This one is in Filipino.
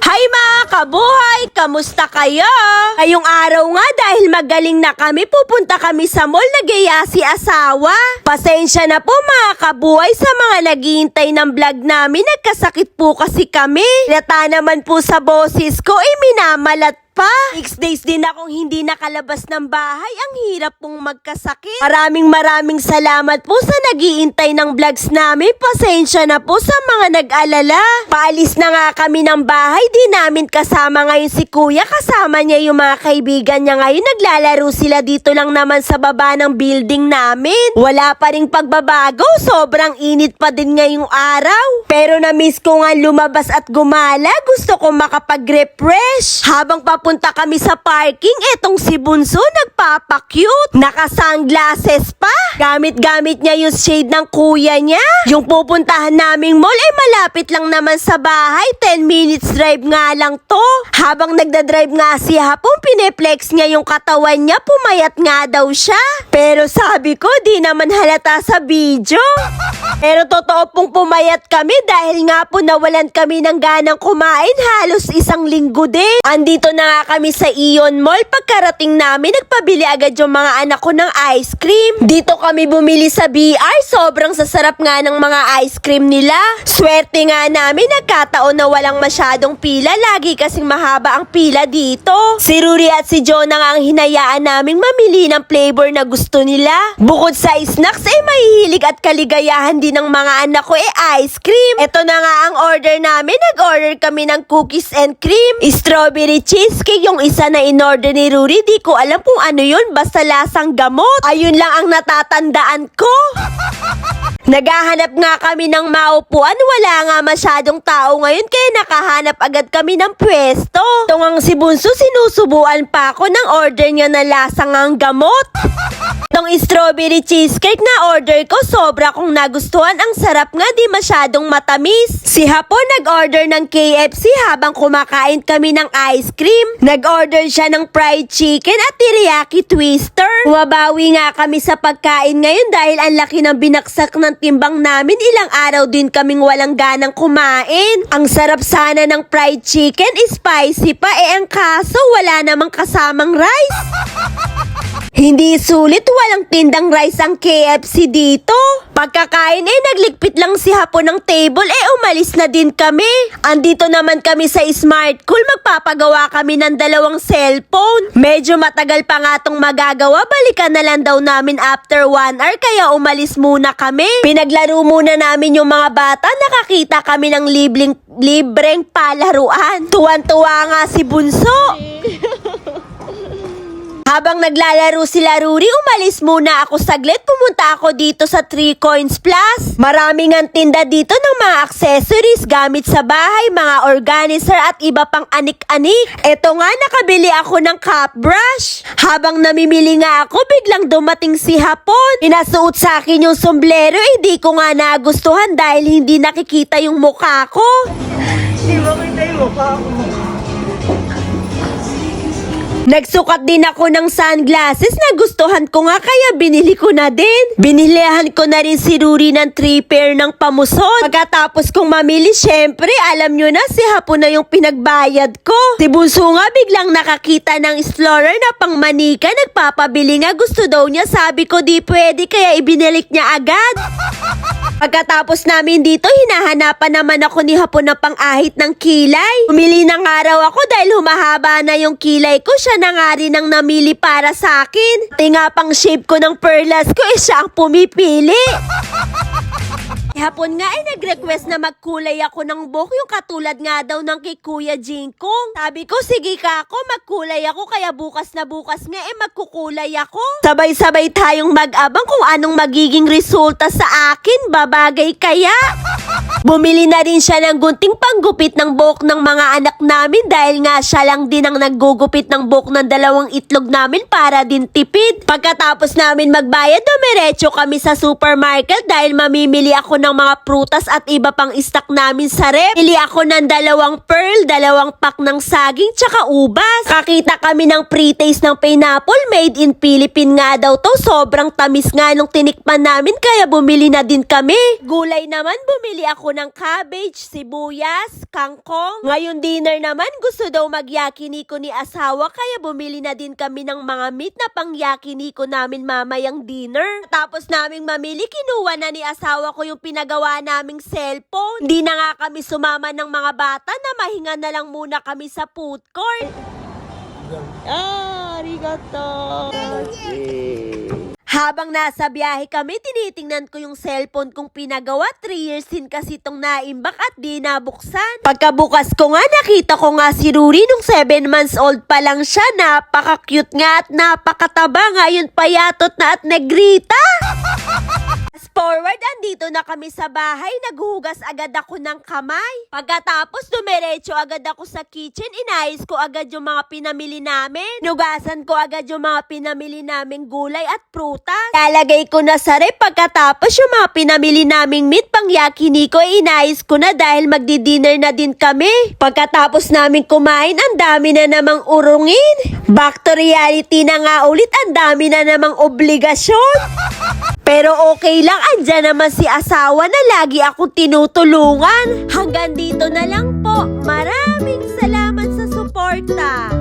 Hi mga kabuhay! Kamusta kayo? Ngayong araw nga dahil magaling na kami, pupunta kami sa mall na gaya si asawa. Pasensya na po mga kabuhay sa mga naghihintay ng vlog namin. Nagkasakit po kasi kami. Lata naman po sa boses ko, minamalat pa. 6 days din akong hindi nakalabas ng bahay. Ang hirap pong magkasakit. Maraming salamat po sa naghihintay ng vlogs namin. Pasensya na po sa mga nag-alala. Paalis na nga kami ng bahay. Di namin kasama ngayon si kuya. Kasama niya yung mga kaibigan niya ngayon. Naglalaro sila dito lang naman sa baba ng building namin. Wala pa ring pagbabago. Sobrang init pa din ngayong araw. Pero na-miss ko nga lumabas at gumala. Gusto ko makapag-refresh. Habang papunta kami sa parking, etong si Bunso nagpapa-cute. Naka-sunglasses pa. Gamit-gamit niya yung shade ng kuya niya. Yung pupuntahan naming mall ay malapit lang naman sa bahay. 10 minutes drive nga lang to. Habang nagdadrive nga si Hapon, pineplex niya yung katawan niya. Pumayat nga daw siya. Pero sabi ko, di naman halata sa video. Pero totoo pong pumayat kami dahil nga po nawalan kami ng ganang kumain halos isang linggo din. Andito na nga kami sa Ion Mall. Pagkarating namin, nagpabili agad yung mga anak ko ng ice cream. Dito kami bumili sa BR. Sobrang sasarap nga ng mga ice cream nila. Swerte nga namin, nagkataon na walang masyadong pila. Lagi kasing mahaba ang pila dito. Si Ruri at si Jonah nga ang hinayaan naming mamili ng flavor na gusto nila. Bukod sa snacks, mahihilig at kaligayahan din ng mga anak ko ice cream. Ito na nga ang order namin. Nag-order kami ng cookies and cream. Strawberry cheesecake yung isa na in-order ni Ruri. Di ko alam kung ano yun. Basta lasang gamot. Ayun lang ang natatandaan ko. Naghahanap nga kami ng maupuan. Wala nga masyadong tao ngayon kaya nakahanap agad kami ng pwesto. Itong ang si Bunso, sinusubuan pa ako ng order niya na lasang ang gamot. Itong strawberry cheesecake na order ko, sobra kong nagustuhan. Ang sarap nga, di masyadong matamis. Si Hapon nag-order ng KFC habang kumakain kami ng ice cream. Nag-order siya ng fried chicken at teriyaki twister. Wabawi nga kami sa pagkain ngayon dahil ang laki ng binaksak ng timbang namin. Ilang araw din kaming walang ganang kumain. Ang sarap sana ng fried chicken, spicy pa. Ang kaso wala namang kasamang rice. Hindi sulit, walang tindang rice ang KFC dito. Pagkakain nagligpit lang si Hapon ng table, umalis na din kami. Andito naman kami sa Smart Cool, magpapagawa kami ng 2 cellphone. Medyo matagal pa nga tong magagawa, balikan na lang daw namin after 1 hour, kaya umalis muna kami. Pinaglaro muna namin yung mga bata, nakakita kami ng libreng palaruan. Tuwan-tuwa nga si Bunso. Habang naglalaro sila Ruri, umalis muna ako saglit. Pumunta ako dito sa 3 Coins Plus. Maraming ang tinda dito ng mga accessories, gamit sa bahay, mga organizer at iba pang anik-anik. Eto nga, nakabili ako ng cup brush. Habang namimili nga ako, biglang dumating si Hapon. Pinasuot sa akin yung sombrero, di ko nga nagustuhan dahil hindi nakikita yung mukha ko. Hindi mo kita yung mukha ko. Nagsukat din ako ng sunglasses, nagustuhan ko nga kaya binili ko na din. Binilihan ko na rin si Ruri ng 3 pair ng pamuson. Pagkatapos kong mamili, syempre alam nyo na si Hapon na yung pinagbayad ko. Si Bunso nga biglang nakakita ng explorer na pang manika, nagpapabili nga, gusto daw niya. Sabi ko di pwede kaya ibinalik niya agad. Pagkatapos namin dito, hinahanapan naman ako ni Hapon na pang-ahit ng kilay. Pumili ng araw ako dahil humahaba na yung kilay ko. Siya na nga rin ang namili para sa akin. Tinga pang shape ko ng perlas ko, siya ang pumipili. Hapon nga nag-request na magkulay ako ng buhok, yung katulad nga daw ng kay Kuya Jinkong. Sabi ko, sige ka ako, magkulay ako, kaya bukas na bukas nga magkukulay ako. Sabay-sabay tayong mag-abang kung anong magiging resulta sa akin, babagay kaya. Bumili na rin siya ng gunting panggupit ng buhok ng mga anak namin dahil nga siya lang din ang naggugupit ng buhok ng 2 itlog namin para din tipid. Pagkatapos namin magbayad, dumiretso kami sa supermarket dahil mamimili ako ng ng mga prutas at iba pang stock namin sa rep. Bili ako ng 2 pearl, 2 pack ng saging, tsaka ubas. Kakita kami ng pre-taste ng pineapple, made in Philippine nga daw to. Sobrang tamis nga nung tinikpan namin, kaya bumili na din kami. Gulay naman, bumili ako ng cabbage, sibuyas, kangkong. Ngayon dinner naman, gusto daw mag-yakiniko ni asawa, kaya bumili na din kami ng mga meat na pang-yakiniko namin mamayang dinner. Tapos naming mamili, kinuha na ni asawa ko yung pinagawa naming cellphone. Hindi na nga kami sumama ng mga bata na mahinga na lang muna kami sa food court. Arigato! Habang nasa biyahe kami, tinitingnan ko yung cellphone kong pinagawa. 3 years din kasi itong naimbak at di nabuksan. Pagkabukas ko nga, nakita ko nga si Ruri nung 7 months old pa lang siya. Napaka-cute nga at napakataba. Ngayon payatot na at negrita. Fast forward, andito na kami sa bahay. Naghugas agad ako ng kamay. Pagkatapos, dumiretso agad ako sa kitchen. Inayos ko agad yung mga pinamili namin. Nugasan ko agad yung mga pinamili naming gulay at prutas. Lalagay ko na sa rep. Pagkatapos, yung mga pinamili naming meat pang yakiniko, inayos ko na dahil magdi-dinner na din kami. Pagkatapos namin kumain, ang dami na namang urungin. Back to reality na nga ulit. Ang dami na namang obligasyon. Pero okay lang, andyan naman si asawa na lagi akong tinutulungan. Hanggang dito na lang po. Maraming salamat sa suporta.